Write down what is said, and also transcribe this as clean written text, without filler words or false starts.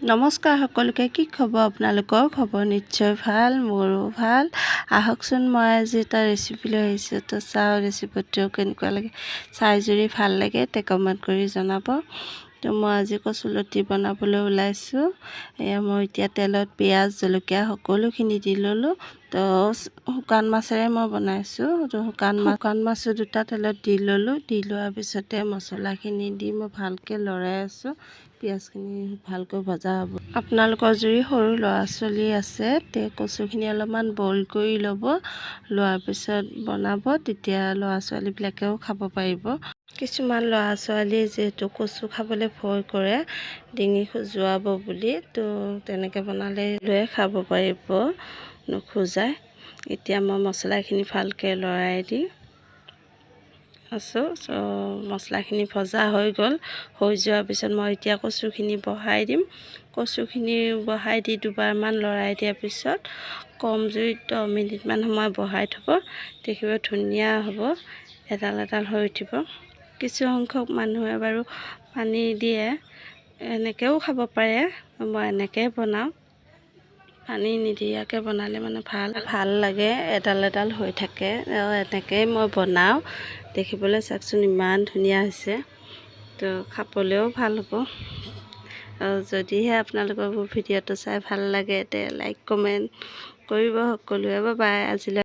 নমস্কাৰ সকলোকে। কি খবৰ আপোনালোকৰ? খবৰ নিশ্চয় ভাল, মোৰো ভাল। আহকচোন, মই আজি এটা ৰেচিপি লৈ আহিছোঁ। তো চাওঁ ৰেচিপিটো কেনেকুৱা লাগে। চাই যদি ভাল লাগে তে কমেণ্ট কৰি জনাব। তো মই আজি কচুলতি বনাবলৈ ওলাইছোঁ। মই এতিয়া তেলত পিঁয়াজ জলকীয়া সকলোখিনি দি ল'লোঁ। তো শুকান মাছেৰে মই বনাইছোঁ। তো শুকান মাছো দুটা তেলত দি ল'লোঁ। দি লোৱাৰ পিছতে মছলাখিনি দি মই ভালকৈ লৰাই আছোঁ। পিঁয়াজখিনি ভালকৈ ভজা হ'ব। আপোনালোকৰ যদি সৰু ল'ৰা ছোৱালী আছে তে কচুখিনি অলপমান বইল কৰি ল'ব। লোৱাৰ পিছত বনাব, তেতিয়া ল'ৰা ছোৱালীবিলাকেও খাব পাৰিব। কিছুমান ল'ৰা ছোৱালীয়ে যিহেতু কচু খাবলৈ ভয় কৰে, ডিঙি খজুৱাব বুলি, তো তেনেকৈ বনালে লৈ খাব পাৰিব নোখোজাই। এতিয়া মই মছলাখিনি ভালকৈ লৰাই দি আছোঁ। মছলাখিনি ভজা হৈ গ'ল। হৈ যোৱাৰ পিছত মই এতিয়া কচুখিনি বহাই দিম। কচুখিনি বহাই দি দুবাৰমান লৰাই দিয়াৰ পিছত কম জুইত 10 মিনিটমান সময় বহাই থ'ব। দেখিব ধুনীয়া হ'ব, এডাল এডাল হৈ উঠিব। কিছু সংখ্যক মানুহে বাৰু পানী দিয়ে, এনেকৈও খাব পাৰে। মই এনেকৈ বনাওঁ। পানী নিদিয়াকৈ বনালে মানে ভাল লাগে, এডাল এডাল হৈ থাকে। এনেকৈয়ে মই বনাওঁ। দেখিবলৈ চাওকচোন ইমান ধুনীয়া হৈছে। তো খাবলৈও ভাল হ'ব। যদিহে আপোনালোকৰ মোৰ ভিডিঅ'টো চাই ভাল লাগে তে লাইক কমেণ্ট কৰিব সকলোৱে। বাই। আজিলৈ